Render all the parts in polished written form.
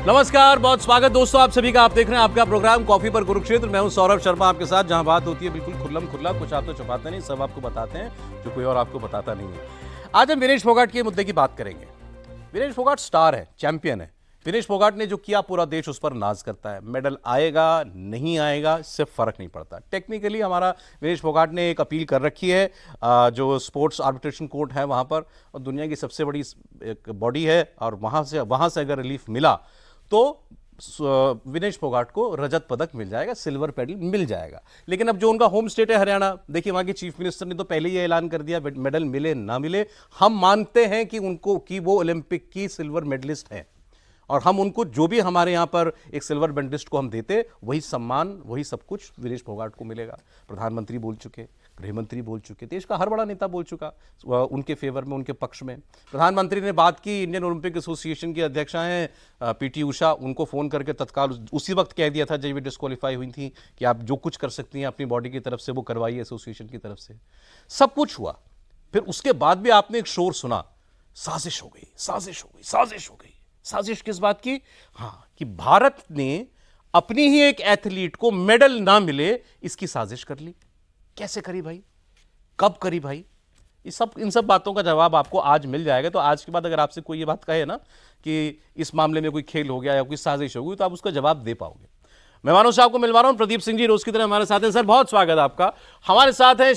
नमस्कार, बहुत स्वागत दोस्तों आप सभी का। आप देख रहे हैं आपका प्रोग्राम कॉफी पर कुरुक्षेत्र। मैं हूं सौरभ शर्मा आपके साथ, जहां बात होती है बिल्कुल खुल्लम खुल्ला। कुछ आप तो छुपाते नहीं, सब आपको बताते हैं जो कोई और आपको बताता नहीं है। आज हम विनेश फोगाट के मुद्दे की बात करेंगे। विनेश फोगाट स्टार है, चैंपियन है। विनेश फोगाट ने जो किया पूरा देश उस पर नाज करता है। मेडल आएगा नहीं आएगा इससे फर्क नहीं पड़ता। टेक्निकली हमारा विनेश फोगाट ने एक अपील कर रखी है जो स्पोर्ट्स आर्बिट्रेशन कोर्ट है वहां पर, और दुनिया की सबसे बड़ी एक बॉडी है, और वहां से अगर रिलीफ मिला तो विनेश फोगाट को रजत पदक मिल जाएगा, सिल्वर मेडल मिल जाएगा। लेकिन अब जो उनका होम स्टेट है हरियाणा, देखिए वहां के चीफ मिनिस्टर ने तो पहले ही ऐलान कर दिया मेडल मिले ना मिले हम मानते हैं कि वो ओलंपिक की सिल्वर मेडलिस्ट हैं, और हम उनको जो भी हमारे यहाँ पर एक सिल्वर मेडलिस्ट को हम देते वही सम्मान वही सब कुछ विनेश फोगाट को मिलेगा। प्रधानमंत्री बोल चुके, गृह मंत्री बोल चुके, देश का हर बड़ा नेता बोल चुका उनके फेवर में, उनके पक्ष में। प्रधानमंत्री ने बात की, इंडियन ओलंपिक एसोसिएशन की अध्यक्षा हैं पीटी उषा, उनको फ़ोन करके तत्काल उसी वक्त कह दिया था जब ये डिस्क्वालीफाई हुई थी कि आप जो कुछ कर सकती हैं अपनी बॉडी की तरफ से वो करवाइए एसोसिएशन की तरफ से। सब कुछ हुआ, फिर उसके बाद भी आपने एक शोर सुना, साजिश हो गई, साजिश हो गई, साजिश हो गई। साजिश किस बात की? हाँ, कि भारत ने अपनी ही एक एथलीट को मेडल ना मिले इसकी साजिश कर ली। कैसे करी भाई, कब करी भाई? इन सब बातों का जवाब आपको आज मिल जाएगा। तो आज के बाद अगर आपसे कोई ये बात कहे ना कि इस मामले में कोई खेल हो गया या कोई साजिश हो गई, तो आप उसका जवाब दे पाओगे। मेहमानों से आपको मिलवा रहा हूं, प्रदीप सिंह जी रोज की तरह हमारे साथ हैं। सर बहुत स्वागत आपका। हमारे साथ हैं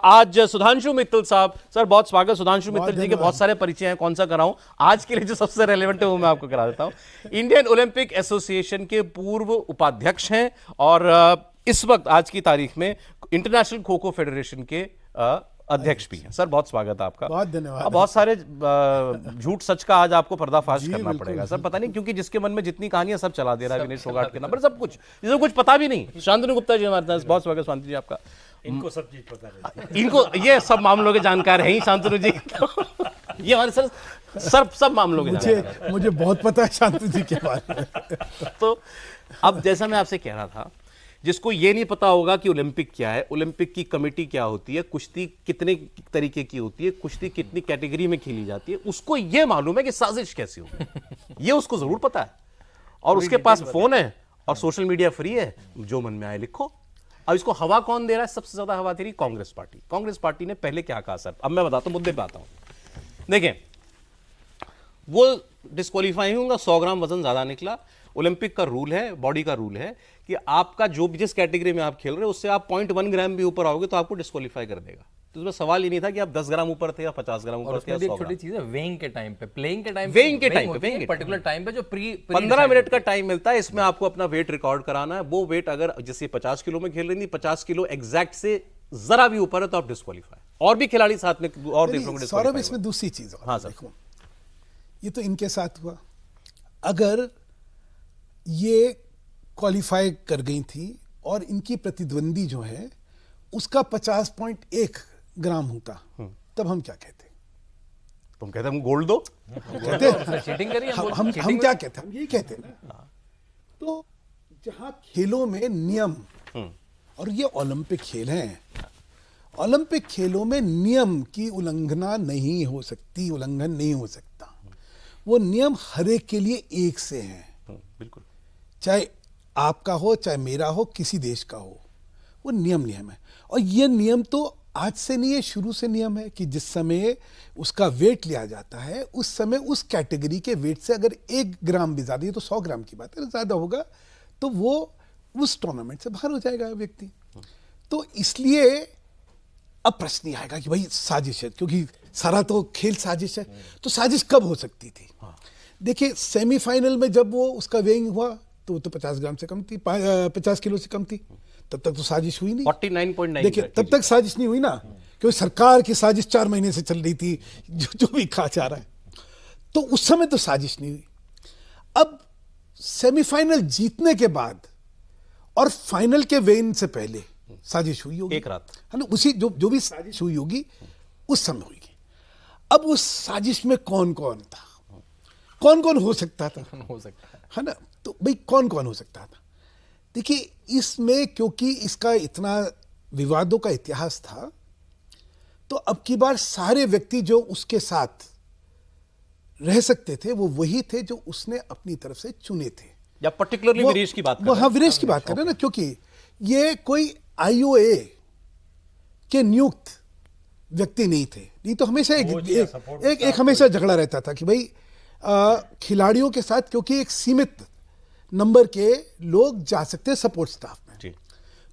आज सुधांशु मित्तल साहब। सर बहुत स्वागत। सुधांशु मित्तल जी के बहुत सारे परिचय हैं, कौन सा कराऊं? आज के लिए जो सबसे रेलेवेंट है वो मैं आपको करा देता हूं। इंडियन ओलंपिक एसोसिएशन के पूर्व उपाध्यक्ष हैं, और इस वक्त आज की तारीख में इंटरनेशनल खो खो फेडरेशन के अध्यक्ष भी हैं। सर बहुत स्वागत है आपका। बहुत धन्यवाद। बहुत सारे झूठ सच का आज आपको पर्दाफाश करना पड़ेगा सर। पता नहीं क्योंकि जिसके मन में जितनी कहानियां सब चला दे रहा है विनेश फोगाट के नंबर, सब कुछ जिसको कुछ पता भी नहीं। शांतनु गुप्ता जी हमारे साथ, बहुत स्वागत शांति जी आपका। इनको सब चीज पता है, इनको ये सब मामलों के जानकार हैं ही शांतनु जी। ये हमारे सर सब मामलों के जानकार। मुझे बहुत पता है शांतनु जी के बारे में। तो अब जैसा मैं आपसे कह रहा था, जिसको ये नहीं पता होगा कि ओलंपिक क्या है, ओलंपिक की कमेटी क्या होती है, कुश्ती कितने तरीके की होती है, कुश्ती कितनी कैटेगरी में खेली जाती है, उसको ये मालूम है कि साजिश कैसी होगी। ये उसको जरूर पता है, और उसके पास फोन है और सोशल मीडिया फ्री है, जो मन में आए लिखो। अब इसको हवा कौन दे रहा है? सबसे ज्यादा हवा दे रही कांग्रेस पार्टी। कांग्रेस पार्टी ने पहले क्या कहा सर, अब मैं बताता हूं, मुद्दे पे आता हूं। देखें, वो डिस्क्वालीफाई होगा, 100 ग्राम वजन ज्यादा निकला। ओलंपिक का रूल है, बॉडी का रूल है कि आपका जो भी जिस कैटेगरी में आप खेल रहे हो उससे आप 0.1 ग्राम भी ऊपर आओगे तो आपको डिस्क्वालीफाई कर देगा। तो उसमें सवाल ही नहीं था कि आप 10 ग्राम ऊपर थे या 50 ग्राम ऊपर थे या 100 ग्राम। छोटी चीज है, वेइंग के टाइम पे, प्लेइंग के टाइम पे पर्टिकुलर टाइम पे जो 15 मिनट का टाइम मिलता है, इसमें आपको अपना वेट रिकॉर्ड कराना है। वो वेट अगर जैसे 50 किलो में खेल रही थी, 50 किलो एग्जैक्ट से जरा भी ऊपर है तो आप डिस्क्वालीफाई। और भी खिलाड़ी साथ में और देशों में सौरभ, इसमें दूसरी चीज और हाँ सर, देखो, ये तो इनके साथ हुआ। अगर ये क्वालिफाई कर गई थी और इनकी प्रतिद्वंदी जो है उसका 50.1 ग्राम होता, तब हम क्या कहते? तुम कहते हम गोल्ड दो, कहते चीटिंग करी हम क्या कहते? हम यही कहते ना। तो जहां खेलों में नियम, और ये ओलंपिक खेल हैं, ओलंपिक खेलों में नियम की उल्लंघना नहीं हो सकती, उल्लंघन नहीं हो सकता। वो नियम हर एक के लिए एक से हैं, बिल्कुल, चाहे आपका हो चाहे मेरा हो, किसी देश का हो, वो नियम है। और ये नियम तो आज से नहीं है, शुरू से नियम है कि जिस समय उसका वेट लिया जाता है उस समय उस कैटेगरी के वेट से अगर 1 ग्राम भी ज्यादा, ये तो 100 ग्राम की बात है, ज्यादा होगा तो वो उस टूर्नामेंट से बाहर हो जाएगा व्यक्ति। तो इसलिए अब प्रश्न आएगा कि भाई साजिश है, क्योंकि सारा तो खेल साजिश है, तो साजिश कब हो सकती थी? देखिए, सेमीफाइनल में जब वो उसका वेइंग हुआ तो वो तो 50 ग्राम से कम थी, 50 किलो से कम थी, तब तक तो साजिश हुई नहीं। 49.9। देखिए, तब तक साजिश नहीं हुई ना, क्योंकि सरकार की साजिश 4 महीने से चल रही थी, जो भी कहा जा रहा है, तो उस समय तो साजिश नहीं हुई। अब सेमीफाइनल जीतने के बाद और फाइनल के वेइन से पहले साजिश हुई होगी, एक रात, है ना, उसी जो भी साजिश हुई होगी उस समय हुई। अब उस साजिश में कौन कौन था, कौन कौन हो सकता था, है ना? तो भाई कौन कौन हो सकता था? देखिए, इसमें क्योंकि इसका इतना विवादों का इतिहास था, तो अब की बार सारे व्यक्ति जो उसके साथ रह सकते थे वो वही थे जो उसने अपनी तरफ से चुने थे। या पर्टिकुलरली वो- विदेश की बात कर वो रहे हाँ हैं? विदेश की बात कर रहे हैं ना, क्योंकि ये कोई आईओए के नियुक्त व्यक्ति नहीं थे। नहीं तो हमेशा एक हमेशा झगड़ा रहता था कि भाई खिलाड़ियों के साथ, क्योंकि एक सीमित नंबर के लोग जा सकते हैं सपोर्ट स्टाफ में, जी।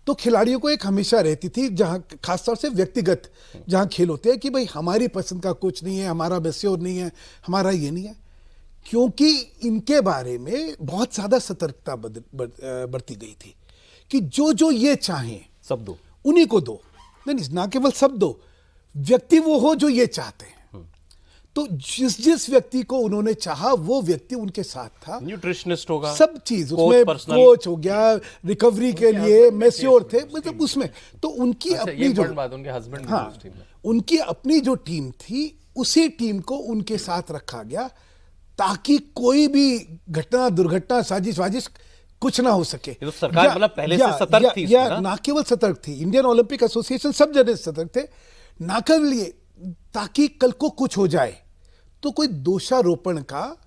तो खिलाड़ियों को एक हमेशा रहती थी, जहां खासतौर से व्यक्तिगत जहां खेल होते हैं, कि भाई हमारी पसंद का कोच नहीं है, हमारा मैस्योर नहीं है, हमारा ये नहीं है, क्योंकि इनके बारे में बहुत ज्यादा सतर्कता बरती गई थी कि जो जो ये चाहें सब दो। उन्हीं को दो। नहीं, ना केवल सब दो, व्यक्ति वो हो जो ये चाहते हैं। तो जिस जिस व्यक्ति को उन्होंने चाहा वो व्यक्ति उनके साथ था। न्यूट्रिशनिस्ट होगा, सब चीज कोच, उसमें, पर्सनल कोच हो गया, रिकवरी के लिए मैस्योर थे, मतलब उसमें तो उनकी अच्छा, ये अपनी जो, important बात, उनके हस्बैंड हाँ, उस टीम में। उनकी अपनी जो टीम थी, उसी टीम को उनके साथ रखा गया ताकि कोई भी घटना, दुर्घटना, साजिश वाजिश कुछ ना हो सके। ये तो सरकार मतलब पहले से सतर्क थी इसमें, या ना केवल सतर्क थी, इंडियन ओलंपिक एसोसिएशन सब जगह सतर्क थे, ना केवल ये, ताकि कल को कुछ हो जाए तो कोई दोषारोपण का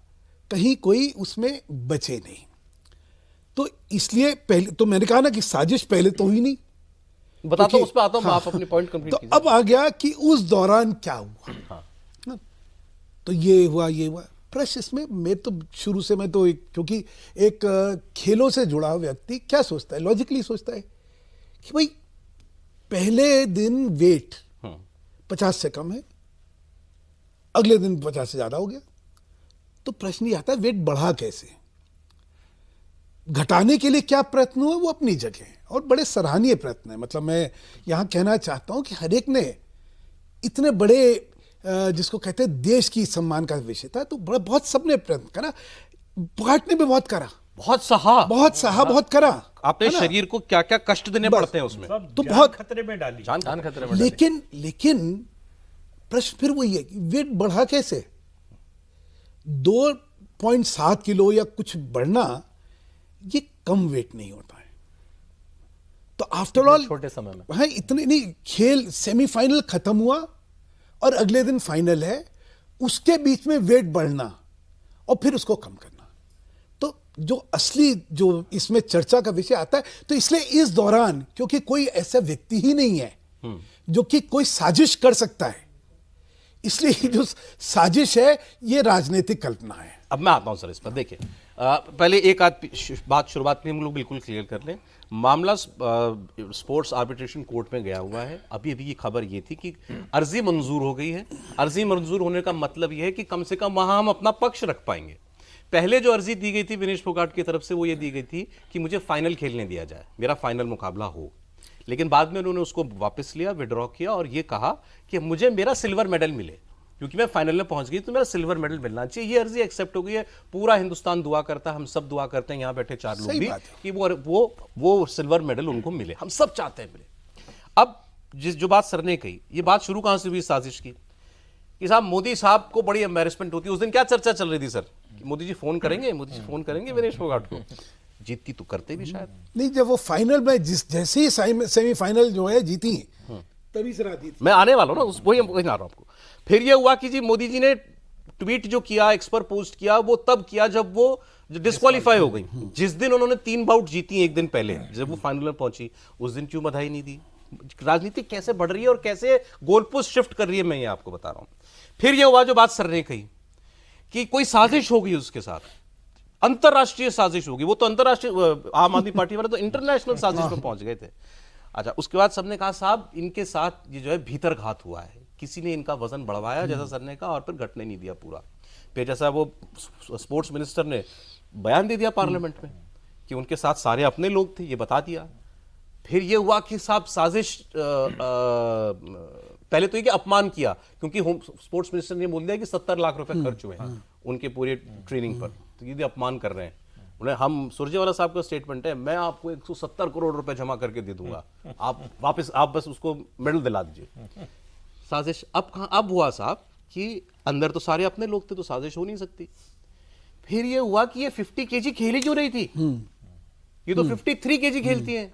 कहीं कोई उसमें बचे नहीं। तो इसलिए पहले तो मैंने कहा ना कि साजिश पहले तो हुई नहीं, बताता हूं, क्योंकि- उस पर आता हूं, हाँ, आप अपनी पॉइंट कंप्लीट तो कीजिए। अब आ गया कि उस दौरान क्या हुआ। हाँ। ना? तो ये हुआ प्रश्न इसमें, मैं तो शुरू से, मैं तो क्योंकि एक खेलों से जुड़ा हुआ व्यक्ति क्या सोचता है, लॉजिकली सोचता है कि भाई पहले दिन वेट 50 से कम है, अगले दिन 50 से ज्यादा हो गया, तो प्रश्न ये आता है वेट बढ़ा कैसे, घटाने के लिए क्या प्रयत्न हुआ, वो अपनी जगह है और बड़े सराहनीय प्रयत्न है। मतलब मैं यहां कहना चाहता हूं कि हर एक ने इतने बड़े जिसको कहते हैं देश की सम्मान का विषय था, तो बड़ा बहुत सबने प्रयत्न करा, पार्ट ने भी बहुत करा, बहुत सहा, बहुत करा। अपने है ना? शरीर को क्या क्या कष्ट देने बस। पड़ते हैं उसमें, तो बहुत खतरे में डाली। जान जान खतरे में डाली। लेकिन प्रश्न फिर वही है कि वेट बढ़ा कैसे, 2.7 किलो या कुछ बढ़ना ये कम वेट नहीं होता है। तो आफ्टर ऑल छोटे समय में हाँ, इतने नहीं, खेल सेमीफाइनल खत्म हुआ और अगले दिन फाइनल है, उसके बीच में वेट बढ़ना और फिर उसको कम करना, तो जो असली जो इसमें चर्चा का विषय आता है, तो इसलिए इस दौरान क्योंकि कोई ऐसा व्यक्ति ही नहीं है जो कि कोई साजिश कर सकता है, इसलिए जो साजिश है ये राजनीतिक कल्पना है। अब मैं आता हूं सर इस पर। देखिए पहले एक आध बात शुरुआत में हम लोग बिल्कुल क्लियर कर लें। मामला स्पोर्ट्स आर्बिट्रेशन कोर्ट में गया हुआ है। अभी अभी की खबर ये थी कि अर्जी मंजूर हो गई है। अर्जी मंजूर होने का मतलब ये है कि कम से कम वहां हम अपना पक्ष रख पाएंगे। पहले जो अर्जी दी गई थी विनेश फोगाट की तरफ से वो ये दी गई थी कि मुझे फाइनल खेलने दिया जाए, मेरा फाइनल मुकाबला हो, लेकिन बाद में उन्होंने उसको वापस लिया, विड्रॉ किया और ये कहा कि मुझे मेरा सिल्वर मेडल मिले, क्योंकि मैं फाइनल में पहुंच गई तो मेरा सिल्वर मेडल मिलना चाहिए। ये अर्जी एक्सेप्ट हो गई है। पूरा हिंदुस्तान दुआ करता है, हम सब दुआ करते हैं, यहाँ बैठे 4 लोग सही भी, बात है। कि वो सिल्वर मेडल उनको मिले, हम सब चाहते हैं मिले। अब जो बात सर ने कही, ये बात शुरू कहां से हुई साजिश की, कि साहब मोदी साहब को बड़ी एम्बेरसमेंट होती है। उस दिन क्या चर्चा चल रही थी सर, कि मोदी जी फोन करेंगे विनेश फोगाट को। जीतती तो करते भी शायद नहीं, जब वो फाइनल में जैसे ही सेमीफाइनल जो है जीती, तभी से रात जीती। मैं आने वाला हूं ना, वही आ रहा हूं आपको। फिर ये हुआ कि जी मोदी जी ने ट्वीट जो किया, एक्स पर पोस्ट किया, वो तब किया जब वो डिस्क्वालीफाई हो गई। जिस दिन उन्होंने 3 बाउट जीती एक दिन पहले, जब वो फाइनल में पहुंची, उस दिन क्यों बधाई नहीं दी। राजनीति कैसे बढ़ रही है और कैसे गोलपोस्ट शिफ्ट कर रही है, मैं ये आपको बता रहा हूं। फिर ये हुआ जो बात सर ने कही कि कोई साजिश होगी उसके साथ, अंतरराष्ट्रीय साजिश होगी। वो तो अंतरराष्ट्रीय, आम आदमी पार्टी वाले तो इंटरनेशनल साजिश में पहुंच गए थे। अच्छा, उसके बाद सबने कहा साहब इनके साथ ये जो है भीतर घात हुआ है, किसी ने इनका वजन बढ़वाया, जैसा सर ने कहा, और फिर घटने नहीं दिया पूरा। फिर जैसा वो स्पोर्ट्स मिनिस्टर ने बयान दे दिया पार्लियामेंट में कि उनके साथ सारे अपने लोग थे, ये बता दिया। फिर ये हुआ कि साहब साजिश, पहले तो ये कि अपमान किया, क्योंकि स्पोर्ट्स मिनिस्टर ने बोल दिया कि 70 लाख रुपए खर्च हुए हैं उनके पूरे ट्रेनिंग पर, तो ये अपमान कर रहे हैं। उन्हें, हम सुरजेवाला साहब का स्टेटमेंट है, मैं आपको 170 करोड़ रुपए जमा करके दे दूंगा, आप बस उसको मेडल दिला दीजिए। साजिश अब कहां, अब हुआ साहब कि अंदर तो सारे अपने लोग थे, तो साजिश हो नहीं सकती। फिर ये हुआ कि ये 50 केजी खेली क्यों रही थी, ये तो 53 केजी खेलती है।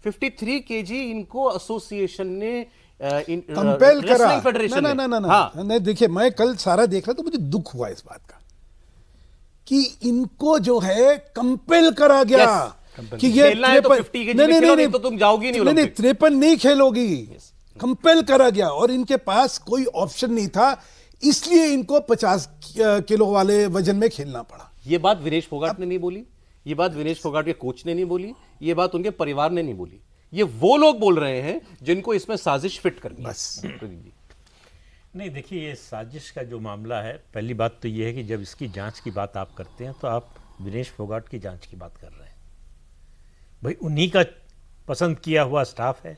53 केजी इनको एसोसिएशन ने कंपेल करा रेसलिंग फेडरेशन ना ना ना ना हाँ नहीं, देखिए मैं कल सारा देख रहा तो मुझे दुख हुआ इस बात का कि इनको जो है कंपेल करा गया कि ये खेलना है तो 50 kg में खेलो, नहीं तो तुम जाओगी नहीं नहीं ओलंपिक। 53 नहीं खेलोगी, कंपेल करा गया और इनके पास कोई ऑप्शन नहीं था, इसलिए इनको 50 किलो वाले वजन में खेलना पड़ा। ये बात विनेश फोगाट ने नहीं बोली, ये बात विनेश फोगाट के कोच ने नहीं बोली, ये बात उनके परिवार ने नहीं बोली, ये वो लोग बोल रहे हैं जिनको इसमें साजिश फिट करनी है। बस नहीं, देखिए ये साजिश का जो मामला है, पहली बात तो ये है कि जब इसकी जांच की बात आप करते हैं तो आप विनेश फोगाट की जांच की बात कर रहे हैं। भाई उन्हीं का पसंद किया हुआ स्टाफ है।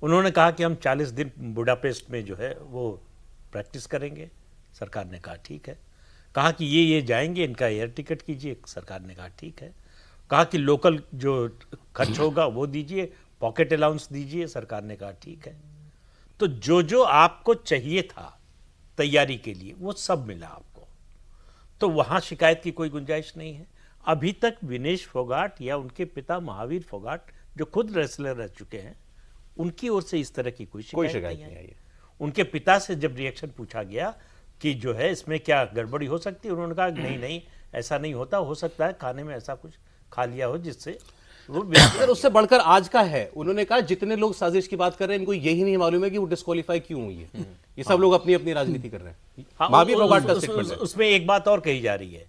उन्होंने कहा कि हम 40 दिन बुडापेस्ट में जो है वो प्रैक्टिस करेंगे, सरकार ने कहा ठीक है। कहा कि ये जाएंगे, इनका एयर टिकट कीजिए, सरकार ने कहा ठीक है। कहा कि लोकल जो खर्च होगा वो दीजिए, पॉकेट अलाउंस दीजिए, सरकार ने कहा ठीक है। तो जो आपको चाहिए था तैयारी के लिए वो सब मिला आपको, तो वहाँ शिकायत की कोई गुंजाइश नहीं है। अभी तक विनेश फोगाट या उनके पिता महावीर फोगाट जो खुद रेसलर रह चुके हैं, उनकी ओर से इस तरह की कोई शिकायत नहीं आई है। उनके पिता से जब रिएक्शन पूछा गया कि जो है इसमें क्या गड़बड़ी हो सकती है, उन्होंने कहा नहीं नहीं ऐसा नहीं होता, हो सकता है खाने में ऐसा कुछ खा लिया हो जिससे वो अगर उससे बढ़कर आज का है, उन्होंने कहा जितने लोग साजिश की बात कर रहे हैं इनको यही नहीं मालूम है कि वो डिस्क्वालीफाई क्यों हुई है। ये सब लोग अपनी अपनी राजनीति कर रहे हैं। हाँ, महावीर फोगाट का स्टेटमेंट है। उसमें एक बात और कही जा रही है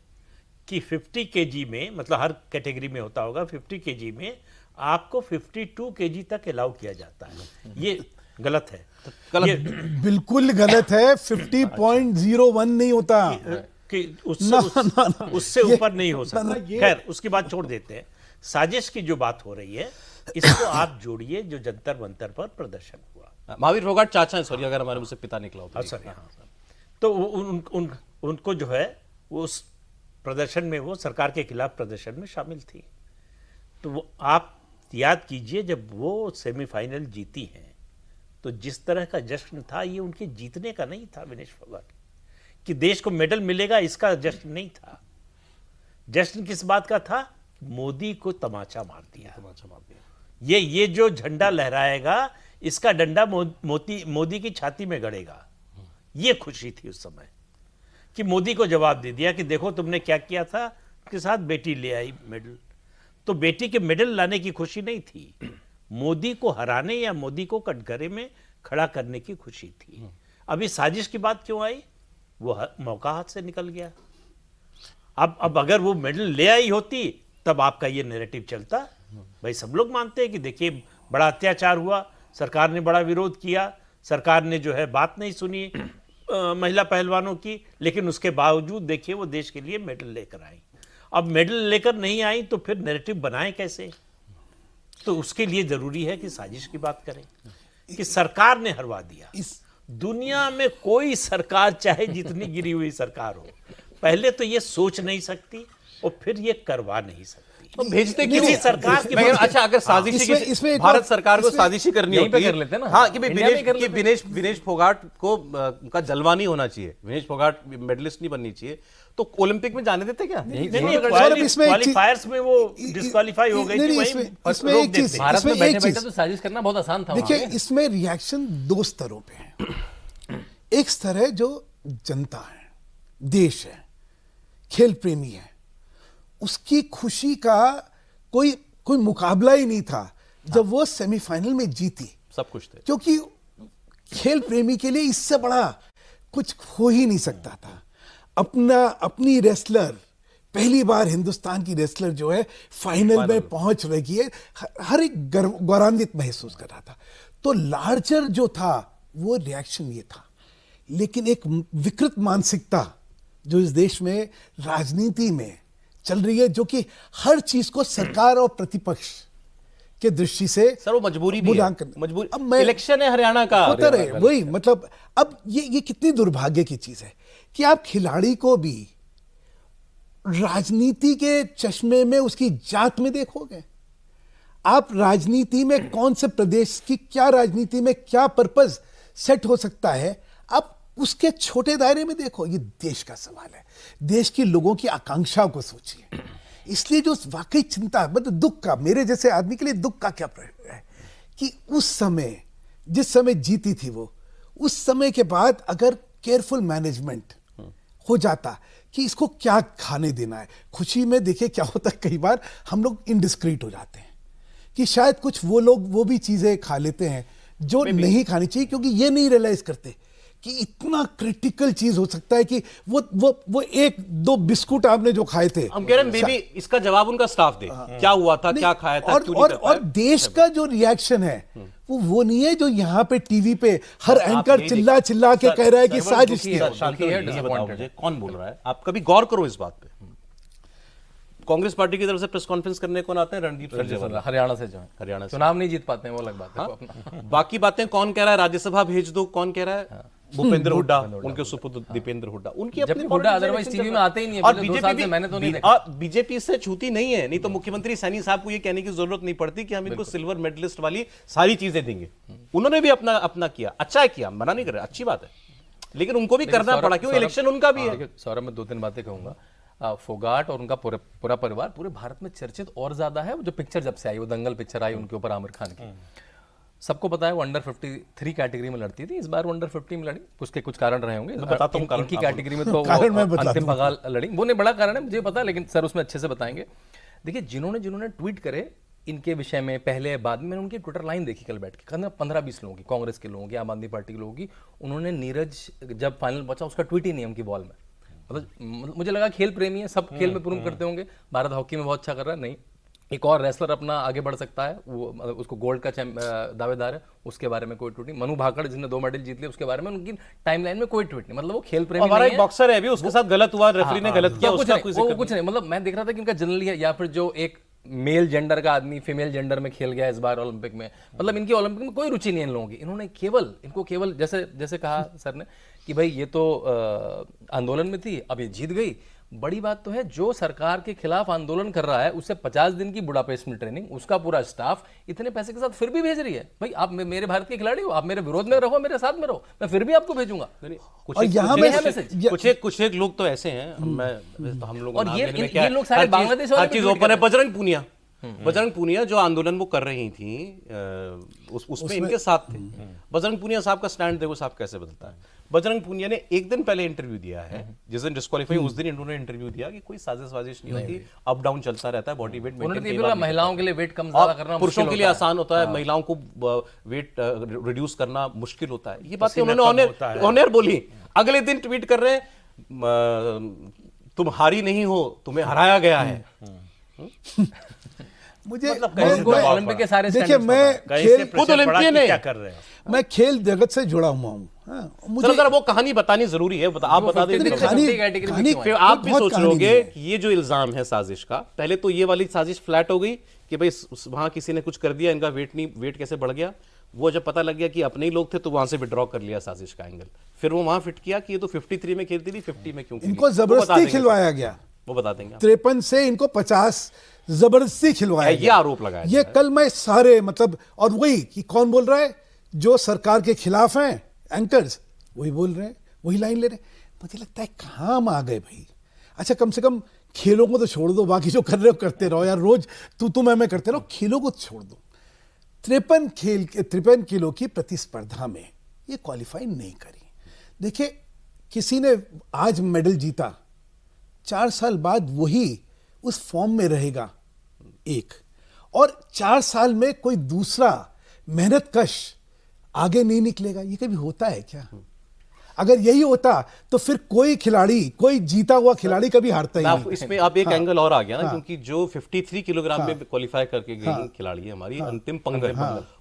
कि 50 केजी में, मतलब हर कैटेगरी में होता होगा, 50 केजी में आपको 52 केजी तक अलाउ किया जाता है। ये गलत है, गलत बिल्कुल गलत है। 50.01 नहीं होता कि ना, ना, ना, उससे ऊपर नहीं हो सकता। खैर उसकी बात छोड़ देते हैं। साजिश की जो बात हो रही है इसको आप जोड़िए जो जंतर मंतर पर प्रदर्शन हुआ। महावीर फोगाट चाचा है, सॉरी अगर हमारे मुझसे पिता निकला होता सर हाँ, तो उनको जो है वो उस प्रदर्शन में, वो सरकार के खिलाफ प्रदर्शन में शामिल थी। तो वो आप याद कीजिए जब वो सेमीफाइनल जीती हैं तो जिस तरह का जश्न था, ये उनके जीतने का नहीं था विनेश फोगाट, कि देश को मेडल मिलेगा इसका जश्न नहीं था। जश्न किस बात का था? मोदी को तमाचा मार दिया। ये जो झंडा लहराएगा इसका डंडा मोदी की छाती में गड़ेगा, ये खुशी थी उस समय कि मोदी को जवाब दे दिया कि देखो तुमने क्या किया था, उसके साथ बेटी ले आई मेडल। तो बेटी के मेडल लाने की खुशी नहीं थी, मोदी को हराने या मोदी को कटघरे में खड़ा करने की खुशी थी। अभी साजिश की बात क्यों आई? वो मौका हाथ से निकल गया। अब अगर वो मेडल ले आई होती तब आपका ये नैरेटिव चलता। भाई सब लोग मानते हैं कि देखिए बड़ा अत्याचार हुआ, सरकार ने बड़ा विरोध किया, सरकार ने जो है बात नहीं सुनी महिला पहलवानों की, लेकिन उसके बावजूद देखिए वो देश के लिए मेडल लेकर आई। अब मेडल लेकर नहीं आई तो फिर नैरेटिव बनाएं कैसे? तो उसके लिए जरूरी है कि साजिश की बात करें कि सरकार ने हरवा दिया। दुनिया में कोई सरकार चाहे जितनी गिरी हुई सरकार हो, पहले तो ये सोच नहीं सकती और फिर ये करवा नहीं सकती। तो भेजते नहीं, क्यों नहीं, सरकार की? अच्छा अगर साजिशी इसमें एक भारत बात- सरकार को इसमें- साजिशी करनी यहीं पे होती कर लेते हैं ना। हाँ कि भाई इंडिया में कर लेते विनेश फोगाट को का जलवा नहीं होना चाहिए, विनेश फोगाट मेडलिस्ट नहीं बननी चाहिए, तो ओलंपिक में जाने देते क्या? नहीं, सौरभ, इसमें एक चीज- क्वालिफायर्स में वो डिस्क्वालीफाई हो गई नहीं, थी, नहीं, वहीं इसमें रोक एक चीज- देते। भारत में इसमें बैठे एक बैठे चीज- तो साजिश करना बहुत आसान था। देखिए वहाँ पे। इसमें रिएक्शन दो स्तरों पे है। एक स्तर है जो जनता है, देश है, खेल प्रेमी है, उसकी खुशी का कोई मुकाबला ही नहीं था जब वो सेमीफाइनल में जीती, सब कुछ थे। क्योंकि खेल प्रेमी के लिए इससे बड़ा कुछ हो ही नहीं सकता था। अपनी रेसलर, पहली बार हिंदुस्तान की रेसलर जो है फाइनल में पहुंच रही है, हर एक गौरवान्वित महसूस कर रहा था। तो लार्जर जो था वो रिएक्शन ये था, लेकिन एक विकृत मानसिकता जो इस देश में राजनीति में चल रही है, जो कि हर चीज को सरकार और प्रतिपक्ष के दृष्टि से सर वो मजबूरी भी है, मूल्यांकन। मजबूरी। अब मैं- इलेक्शन है हरियाणा का, होता रहे वही, मतलब अब ये कितनी दुर्भाग्य की चीज है कि आप खिलाड़ी को भी राजनीति के चश्मे में उसकी जात में देखोगे। आप राजनीति में कौन से प्रदेश की क्या राजनीति में क्या पर्पस सेट हो सकता है, आप उसके छोटे दायरे में देखो। ये देश का सवाल है, देश के लोगों की आकांक्षाओं को सोचिए। इसलिए जो वाकई चिंता, मतलब दुख का, मेरे जैसे आदमी के लिए दुख का क्या प्रयोग है कि उस समय जिस समय जीती थी वो, उस समय के बाद अगर केयरफुल मैनेजमेंट हो जाता कि इसको क्या खाने देना है, खुशी में देखिए क्या होता है, कई बार हम लोग इनडिस्क्रीट हो जाते हैं कि शायद कुछ वो लोग वो भी चीजें खा लेते हैं जो नहीं खानी चाहिए, क्योंकि ये नहीं रियलाइज करते कि इतना क्रिटिकल चीज हो सकता है कि वो एक दो बिस्कुट आपने जो खाए थे, हम कह रहे हैं बेबी इसका जवाब उनका स्टाफ दे, क्या हुआ था, क्या खाया था, क्यों नहीं कर पाए? और देश का जो रिएक्शन है वो नहीं है जो यहाँ पे टीवी पे हर एंकर चिल्ला चिल्ला के कह रहा है कि साजिश थी। शांति है, ये बताओ मुझे कौन बोल रहा है? आप कभी गौर करो इस बात पे। कांग्रेस पार्टी की तरफ से प्रेस कॉन्फ्रेंस करने कौन आते हैं? रणदीप सुरजेवाला, हरियाणा से जो है, हरियाणा से। चुनाव नहीं जीत पाते हैं वो अलग बात है। अपना बाकी बातें कौन कह रहा है? राज्यसभा भेज दो, कौन कह रहा है? भूपेंद्र हुड्डा, उनके सुपुत्र दीपेंद्र हुड्डा, उनकी अपनी जबकि हुड्डा अदरवाइज टीवी में आते ही नहीं है, और पिछले 2 साल से मैंने तो नहीं देखा। और बीजेपी से छूती नहीं है, नहीं तो मुख्यमंत्री सैनी साहब को ये कहने की जरूरत नहीं पड़ती कि हम इनको सिल्वर मेडलिस्ट वाली सारी चीजें देंगे। उन्होंने भी अपना किया, अच्छा है किया, मना नहीं कर रहे, अच्छी बात है, लेकिन उनको भी करना पड़ा क्यों? इलेक्शन उनका भी है। देखिए सौरभ, मैं 2-3 बातें कहूंगा। फोगाट और उनका पूरा परिवार पूरे भारत में चर्चित और ज्यादा है। जो पिक्चर जब से आई, वो दंगल पिक्चर आई उनके ऊपर आमिर खान की, सबको पता है वो अंडर 53 कैटेगरी में लड़ती थी, इस बार वो अंडर 50 में लड़ी, उसके कुछ कारण रहे होंगे। इनकी कैटेगरी में तो अंतिम बगाल लड़ी, वो नहीं बड़ा कारण है मुझे पता, लेकिन सर उसमें अच्छे से बताएंगे। देखिए जिन्होंने ट्वीट करे इनके विषय में पहले बाद में, मैंने उनकी ट्विटर लाइन देखी कल बैठ के, 15-20 लोगों की, कांग्रेस के लोगों की, आम आदमी पार्टी के लोगों की। उन्होंने नीरज जब फाइनल पहुंचा उसका ट्वीट ही नहीं उनकी वॉल में, मतलब मुझे लगा खेल प्रेमी है, सब खेल में प्रूव करते होंगे, भारत हॉकी में बहुत अच्छा कर रहा है, नहीं एक और रेसलर अपना आगे बढ़ सकता है, वो मतलब उसको गोल्ड का दावेदार है, उसके बारे में कोई ट्वीट नहीं। मनु भाकड़ जिसने 2 मेडल जीत लिए, उसके बारे में उनकी टाइमलाइन में कोई ट्वीट नहीं, मतलब वो खेल प्रेमी हमारा नहीं एक है। बॉक्सर है अभी, उसके साथ गलत हुआ, रेफरी ने गलत किया, उसका कोई जिक्र कुछ नहीं, मतलब मैं देख रहा था कि इनका जनरली है, या फिर जो एक मेल जेंडर का आदमी फीमेल जेंडर में खेल गया इस बार ओलंपिक में, मतलब इनकी ओलंपिक में कोई रुचि नहीं है इन लोगों की। इनको केवल जैसे कहा सर ने कि भाई ये तो आंदोलन में थी, अब ये जीत गई। बड़ी बात तो है जो सरकार के खिलाफ आंदोलन कर रहा है उसे 50 दिन की बुडापेस्ट में ट्रेनिंग, उसका पूरा स्टाफ इतने पैसे के साथ फिर भी भेज रही है। भाई आप मेरे भारत के खिलाड़ी हो, आप मेरे विरोध में रहो, मेरे साथ में रहो, मैं फिर भी आपको भेजूंगा। कुछ एक लोग तो ऐसे हैं, मैं तो हम लोग, और ये लोग सारे बांग्लादेश वाले हर चीज ओपन है। बजरंग पूनिया जो आंदोलन वो कर रही थी, उसमें इनके साथ थे। बजरंग पूनिया साहब का स्टैंड देखो साहब कैसे बदलता है। बजरंग पूनिया ने एक दिन पहले इंटरव्यू दिया है, जिस दिन डिस्क्वालीफाई उस दिन इन्होंने इंटरव्यू दिया कि कोई साजिश नहीं होती, अप डाउन चलता रहता है, बॉडी वेट महिलाओं के लिए वेट कम ज्यादा करना, पुरुषों के लिए आसान होता है, महिलाओं को वेट रिड्यूस करना मुश्किल होता है। ये बातें उन्होंने ऑनर बोली। अगले दिन ट्वीट कर रहे हैं तुम हारी नहीं हो, तुम्हें हराया गया है। मुझे ओलंपिक के सारे देखिए, मैं खुद ओलंपियन है, क्या कर रहे हैं, मैं खेल जगत से जुड़ा हुआ हूँ। मुझे अगर वो कहानी बतानी जरूरी है, आप बता दें। फिर आप भी सोच लोगे कि ये जो इल्जाम है साजिश का, पहले तो ये वाली साजिश फ्लैट हो गई कि भाई वहां किसी ने कुछ कर दिया, इनका वेट कैसे बढ़ गया। वो जब पता लग गया कि अपने ही लोग थे तो वहां से विड्रॉ कर लिया साजिश का एंगल। फिर वो वहां फिट किया कि ये तो 53 में खेलती थी, 50 में क्यों? इनको जबरदस्ती खिलवाया गया, वो बता देंगे। 53 से इनको 50 जबरदस्ती खिलवाया ये आरोप लगाया ये कल मैं सारे मतलब, और वही कि कौन बोल रहा है, जो सरकार के खिलाफ हैं एंकर्स वही बोल रहे हैं, वही लाइन ले रहे हैं। मुझे लगता है कहाँ हम आ गए भाई। अच्छा कम से कम खेलों को तो छोड़ दो, बाकी जो कर रहे हो करते रहो यार, रोज तू मैं करते रहो, खेलों को छोड़ दो। 53 किलो की प्रतिस्पर्धा में ये क्वालिफाई नहीं करी। देखिए किसी ने आज मेडल जीता, 4 साल बाद वही उस फॉर्म में रहेगा एक, और 4 साल में कोई दूसरा मेहनतकश आगे नहीं निकलेगा। ये कभी होता है क्या? अगर यही होता तो फिर कोई खिलाड़ी, कोई जीता हुआ खिलाड़ी कभी हारता ही नहीं। इसमें आप एक एंगल और आ गया ना, क्योंकि जो 53 किलोग्राम में क्वालिफाई करके गई खिलाड़ी है हमारी, अंतिम पंगल,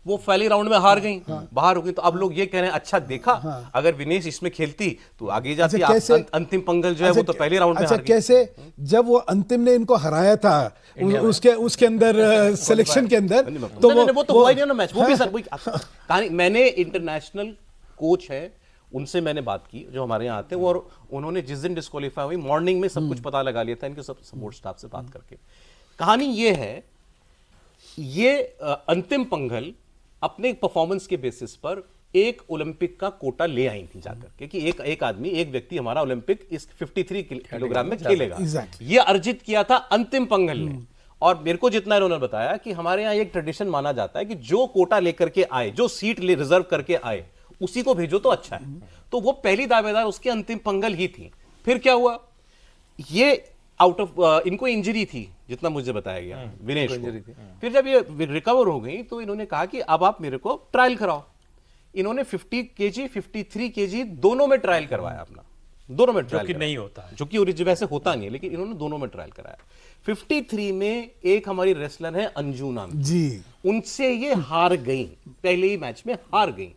वो पहले राउंड में हार गई, बाहर हो गई। तो अब लोग ये कह रहे हैं अच्छा देखा, अगर विनेश इसमें खेलती तो आगे जाती। अंतिम पंगल जो है वो तो पहले राउंड में हार गई। कैसे? जब वो अंतिम ने इनको हराया था उसके अंदर सिलेक्शन के अंदर, तो वो तो हुआ ही नहीं ना मैच। वो भी सर कहानी, मैंने इंटरनेशनल कोच है उनसे मैंने बात की जो हमारे यहाँ आते हैं, और उन्होंने जिस दिन डिस्क्वालीफाई हुई मॉर्निंग में सब कुछ पता लगा लिया था इनके सब सपोर्ट स्टाफ से बात करके। कहानी ये है, ये अंतिम पंघल अपने परफॉर्मेंस के बेसिस पर एक ओलंपिक का कोटा ले आई थी जाकर के, कि एक आदमी, एक व्यक्ति हमारा ओलंपिक इस 53 किलोग्राम में खेलेगा। ये अर्जित किया था अंतिम पंघल ने, और मेरे को जितना इन्होंने बताया कि हमारे यहाँ एक ट्रेडिशन माना जाता है कि जो कोटा लेकर के आए, जो सीट ले रिजर्व करके आए, उसी को भेजो तो अच्छा है। तो वो पहली दावेदार उसकी अंतिम पंगल ही थी। फिर क्या हुआ, ये आउट ऑफ इनको इंजरी थी जितना मुझे बताया गया, विनेश को। फिर जब ये रिकवर हो गई तो इन्होंने कहा कि अब आप मेरे को ट्रायल कराओ। इन्होंने 50 kg 53 kg दोनों में ट्रायल करवाया अपना, दोनों में ट्रायल कि नहीं होता है, जो कि ओरिजिन वैसे होता नहीं है, लेकिन इन्होंने दोनों में ट्रायल कराया। 53 में एक हमारी रेसलर है अंजू नाम की, जी, उनसे ये हार गई, पहले ही मैच में हार गई।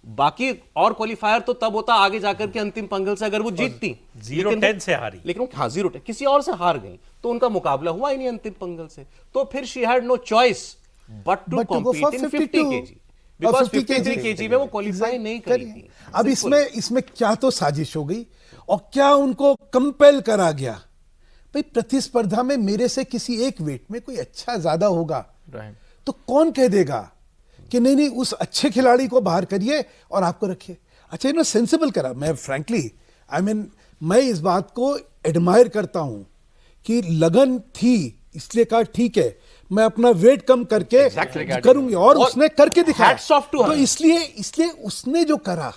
बाकी और क्वालिफायर तो तब होता आगे जाकर के अंतिम पंगल से अगर वो जीतती, 0-10 से हारी, लेकिन वो 0-10 किसी और से हार गई तो उनका मुकाबला हुआ ही नहीं अंतिम पंगल से। तो फिर she had no choice but to compete in 50 kg, because 53 kg में वो क्वालिफाई नहीं करी थी। अब इसमें क्या तो साजिश हो गई और क्या उनको कंपेल करा गया, भाई प्रतिस्पर्धा में मेरे से किसी एक वेट में कोई अच्छा ज्यादा होगा, तो कौन कह देगा कि नहीं नहीं उस अच्छे खिलाड़ी को बाहर करिए और आपको रखिए। अच्छा इन्होंने सेंसिबल करा। मैं फ्रैंकली मैं इस बात को एडमायर करता हूं कि लगन थी, इसलिए कहा ठीक है मैं अपना वेट कम करके करूंगी, और उसने करके दिखाया। Hats off to her. तो इसलिए उसने जो करा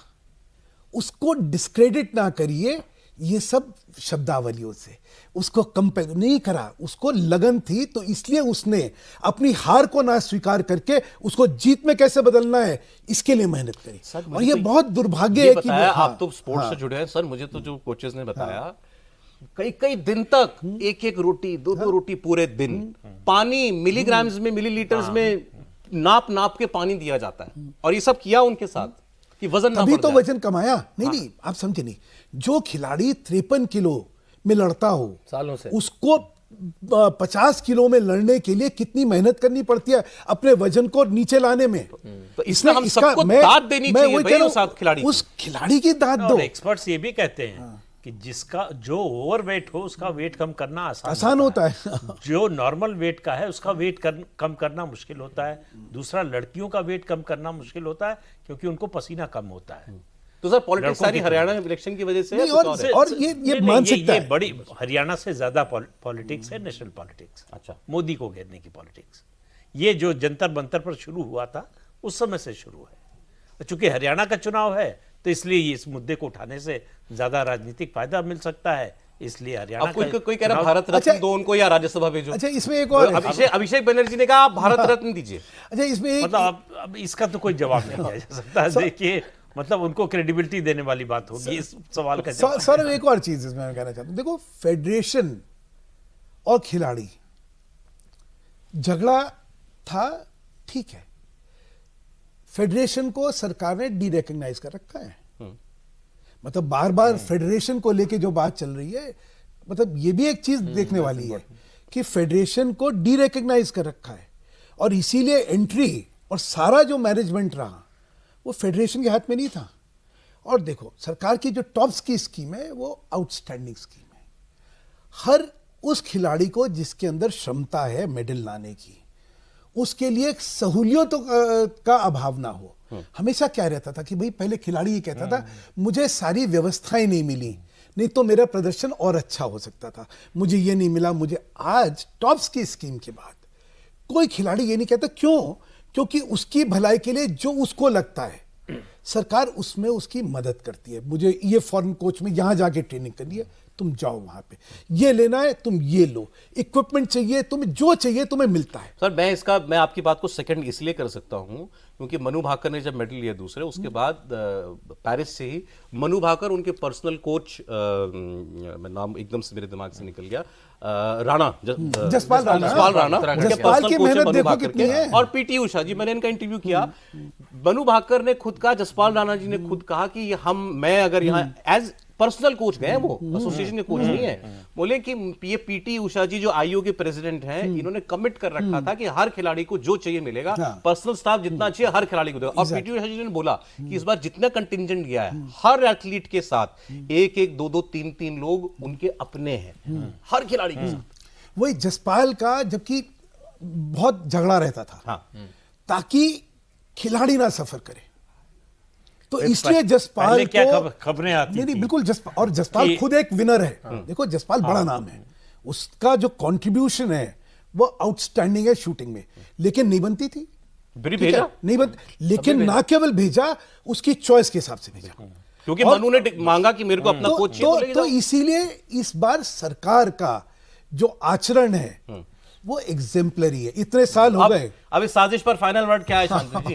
उसको डिस्क्रेडिट ना करिए ये सब शब्दावलियों से, उसको कंपेयर नहीं करा, उसको लगन थी तो इसलिए उसने अपनी हार को ना स्वीकार करके उसको जीत में कैसे बदलना है इसके लिए मेहनत करी। और ये बहुत दुर्भाग्य है कि आप तो स्पोर्ट्स से जुड़े हैं सर, मुझे तो जो कोचेस ने बताया कई कई दिन तक एक एक रोटी, दो दो रोटी पूरे दिन, पानी मिलीग्राम्स में मिलीलीटर्स में नाप के पानी दिया जाता है, और ये सब किया उनके साथ कि वजन ना तभी बढ़ तो जाए। वजन कमाया। नहीं आप समझे नहीं, जो खिलाड़ी 53 किलो में लड़ता हो सालों से, उसको 50 किलो में लड़ने के लिए कितनी मेहनत करनी पड़ती है अपने वजन को नीचे लाने में। तो इसमें हम सबको दाद देनी चाहिए वही भाई कह रहा उस हूं, खिलाड़ी को। उस खिलाड़ी की दाद दो। और एक्सपर्ट्स ये भी कहते हैं कि जिसका जो ओवरवेट हो उसका वेट कम करना आसान होता है। जो नॉर्मल वेट का है उसका वेट कम करना मुश्किल होता है। दूसरा, लड़कियों का वेट कम करना मुश्किल होता है क्योंकि उनको पसीना कम होता है। तो सर पॉलिटिक्स लड़कों सारी की हरियाणा इलेक्शन की वजह से है, नहीं, कुछ और और है? और ये मानसिकता ये है। बड़ी हरियाणा से ज्यादा पॉलिटिक्स है, नेशनल पॉलिटिक्स। अच्छा। मोदी को घेरने की पॉलिटिक्स, ये जो जंतर मंतर पर शुरू हुआ था उस समय से शुरू है। चूंकि हरियाणा का चुनाव है तो इसलिए इस मुद्दे को उठाने से ज्यादा राजनीतिक फायदा मिल सकता है, इसलिए हरियाणा अब कोई का कोई कह रहा है चुनाव- भारत रत्न दो उनको या राज्यसभा भेजो। अच्छा इसमें एक और है। अभिषेक बनर्जी ने कहा आप भारत रत्न दीजिए। अच्छा इसमें एक मतलब अब इसका तो कोई जवाब नहीं दिया जा सकता। देखिए मतलब उनको क्रेडिबिलिटी देने वाली बात होगी इस सवाल का जवाब। सर एक और चीज इसमें मैं कहना चाहता हूं। देखो फेडरेशन और खिलाड़ी झगड़ा था, ठीक है, फेडरेशन को सरकार ने डी रिकॉग्नाइज कर रखा है। मतलब बार बार फेडरेशन को लेके जो बात चल रही है, मतलब ये भी एक चीज देखने वाली है कि फेडरेशन को डी रिकॉग्नाइज कर रखा है, और इसीलिए एंट्री और सारा जो मैनेजमेंट रहा वो फेडरेशन के हाथ में नहीं था। और देखो सरकार की जो टॉप्स की स्कीम है वो आउटस्टैंडिंग स्कीम है। हर उस खिलाड़ी को जिसके अंदर क्षमता है मेडल लाने की, उसके लिए सहूलियतों का अभाव ना हो। हमेशा क्या रहता था कि भाई पहले खिलाड़ी ये कहता था मुझे सारी व्यवस्थाएं नहीं मिली, नहीं तो मेरा प्रदर्शन और अच्छा हो सकता था, मुझे ये नहीं मिला मुझे। आज टॉप्स की स्कीम के बाद कोई खिलाड़ी ये नहीं कहता। क्यों? क्योंकि उसकी भलाई के लिए जो उसको लगता है सरकार उसमें उसकी मदद करती है। मुझे ये फॉरेन कोच में यहां जाके ट्रेनिंग करनी है, तुम जाओ वहां पे, ये लेना है तुम ये लो, इक्विपमेंट चाहिए, तुम्हें जो चाहिए तुम्हें मिलता है। सर मैं आपकी बात को सेकंड इसलिए कर सकता हूं क्योंकि मनु भाकर ने जब मेडल लिया दूसरे, उसके बाद पेरिस से ही मनु भाकर उनके पर्सनल कोच, नाम एकदम से मेरे दिमाग से निकल गया, राणा जसपाल राणा। उनके जसपाल personal की coach है मेहनत मनु देखो भाकर कितनी के। है। और पीटी उषा जी, मैंने इनका इंटरव्यू किया, मनु भाकर ने खुद कहा, जसपाल राणा जी ने खुद कहा कि मैं अगर यहाँ एज पर्सनल कोच गए, वो एसोसिएशन के कोच नहीं है, बोले कि ये पीटी उषा जी जो आईओ के प्रेसिडेंट हैं, इन्होंने कमिट कर रखा था कि हर खिलाड़ी को जो चाहिए मिलेगा, पर्सनल स्टाफ जितना चाहिए हर खिलाड़ी को देगा। और पीटी उषा जी ने बोला कि इस बार जितना कंटिंजेंट गया है हर एथलीट के साथ एक एक दो दो तीन तीन लोग उनके अपने हैं, हर खिलाड़ी के साथ। वही जसपाल का, जबकि बहुत झगड़ा रहता था हाँ। ताकि खिलाड़ी ना सफर करे, तो इसलिए जसपाल पहले क्या को खबरें आती नहीं थी? बिल्कुल और जसपाल कि- खुद एक विनर है। देखो जसपाल बड़ा नाम है, उसका जो कंट्रीब्यूशन है वो आउटस्टैंडिंग है शूटिंग में, लेकिन नहीं बनती थी। फिर ठीक है? भेजा नहीं बन, लेकिन ना केवल भेजा, उसकी चॉइस के हिसाब से भेजा। क्योंकि और- मनु ने मांगा कि मेरे को अपना कोच चाहिए, तो लेके तो जाओ। इसीलिए इस बार सरकार का जो आचरण है वो एग्जेम्पलरी है। इतने साल हो गए। अब इस साजिश पर फाइनल वर्ड क्या है शांति जी?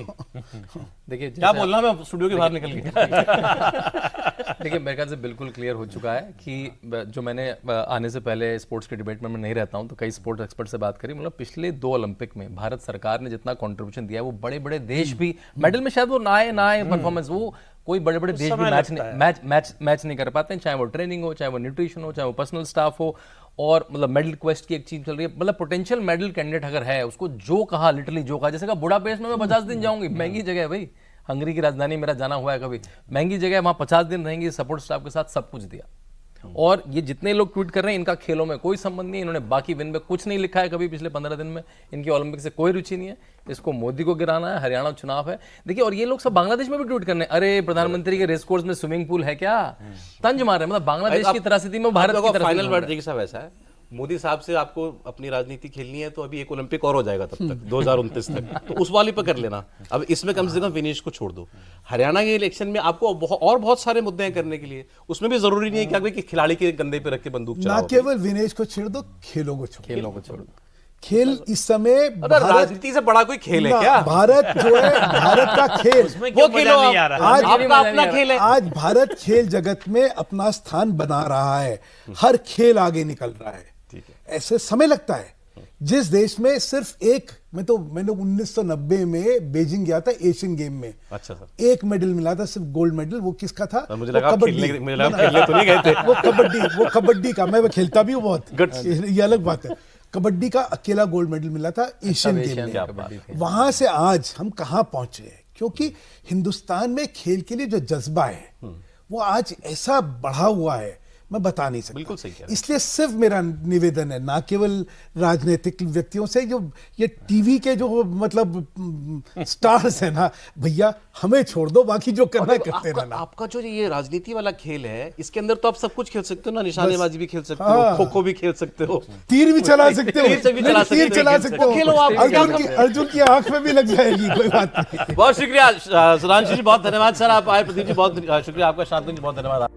देखिए क्या बोलना, मैं स्टूडियो के बाहर निकल गया। देखिए मेरे ख्याल से बिल्कुल क्लियर हो चुका है कि जो मैंने आने से पहले स्पोर्ट्स के डिबेट में मैं नहीं रहता हूं, तो कई स्पोर्ट्स एक्सपर्ट से बात करी, मतलब पिछले 2 ओलंपिक में भारत सरकार ने जितना कंट्रीब्यूशन दिया है, वो बड़े बड़े देश भी मेडल में शायद वो ना आए परफॉर्मेंस, वो कोई बड़े बड़े देश भी मैच नहीं कर पाते हैं, चाहे वो ट्रेनिंग हो, चाहे वो न्यूट्रिशन हो, चाहे वो पर्सनल स्टाफ हो। और मतलब मेडल क्वेस्ट की एक चीज चल रही है, मतलब पोटेंशियल मेडल कैंडिडेट अगर है, उसको जो कहा लिटरली जो कहा, जैसे कहा बुडापेस्ट में मैं 50 दिन जाऊंगी, महंगी जगह है भाई, हंगरी की राजधानी, मेरा जाना हुआ है कभी, महंगी जगह है, वहां 50 दिन रहेंगे, सपोर्ट स्टाफ के साथ सब कुछ दिया। और ये जितने लोग ट्वीट कर रहे हैं, इनका खेलों में कोई संबंध नहीं है, इन्होंने बाकी विन में कुछ नहीं लिखा है कभी पिछले 15 दिन में, इनकी ओलंपिक से कोई रुचि नहीं है, इसको मोदी को गिराना है, हरियाणा चुनाव है। देखिए, और ये लोग सब बांग्लादेश में भी ट्वीट करने, अरे प्रधानमंत्री के रेस कोर्स में स्विमिंग पूल है क्या, तंज मार रहे हैं, मतलब बांग्लादेश की त्रासदी में भारत की फाइनल तरफ। वर्ड देखिए साहब ऐसा है, मोदी साहब से आपको अपनी राजनीति खेलनी है तो अभी एक ओलंपिक और हो जाएगा तब तक 2029 तक, तो उस वाले पर कर लेना। अब इसमें कम से कम विनेश को छोड़ दो। हरियाणा के इलेक्शन में आपको और बहुत सारे मुद्दे हैं करने के लिए, उसमें भी जरूरी नहीं है कि आप कि खिलाड़ी के कंधे पे रख के बंदूक ना चलाओ। केवल विनेश को छेड़ दो, खेलों को छोड़ो। खेलों को छोड़ दो। खेल इस समय अगर राजनीति से बड़ा कोई खेल है ना, क्या? भारत जो है, भारत का खेल, उसमें वो क्यों खेलो मजा नहीं आ आप। रहा? आज आपका अपना खेल है। आज भारत खेल जगत में अपना स्थान बना रहा है, हर खेल आगे निकल रहा है। ऐसे समय लगता है। जिस देश में सिर्फ एक, मैंने 1990 में बीजिंग गया था एशियन गेम में, अच्छा सर, एक मेडल मिला था, सिर्फ गोल्ड मेडल। वो किसका था? मुझे वो लगा आप खेलने तो नहीं गए थे। वो कबड्डी का, मैं खेलता भी हूँ बहुत, ये अलग बात है। कबड्डी का अकेला गोल्ड मेडल मिला था एशियन गेम में। कबड्डी थे। वहां से आज हम कहां पहुंचे हैं, क्योंकि हिंदुस्तान में खेल के लिए जो जज्बा है वो आज ऐसा बढ़ा हुआ है, मैं बता नहीं सकता। बिल्कुल सही कह रहे हैं। इसलिए सिर्फ मेरा निवेदन है, ना केवल राजनीतिक व्यक्तियों से, जो ये टीवी के जो मतलब स्टार्स है ना, भैया हमें छोड़ दो, बाकी जो करना है करते रहना। आपका जो ये राजनीति वाला खेल है, इसके अंदर तो आप सब कुछ खेल सकते हो ना, निशानेबाजी भी खेल सकते हो, हाँ। खो खो भी खेल सकते हो, तीर भी चला सकते हो, तीर से भी चला सकते तीर हो, चला सकते हो, खेलो आप। अर्जुन की आंख में भी लग जाएगी, कोई बात नहीं। बहुत शुक्रिया सुधांशु जी, बहुत धन्यवाद सर, आप आए। प्रदीप जी बहुत शुक्रिया आपका, शांतनु जी बहुत धन्यवाद।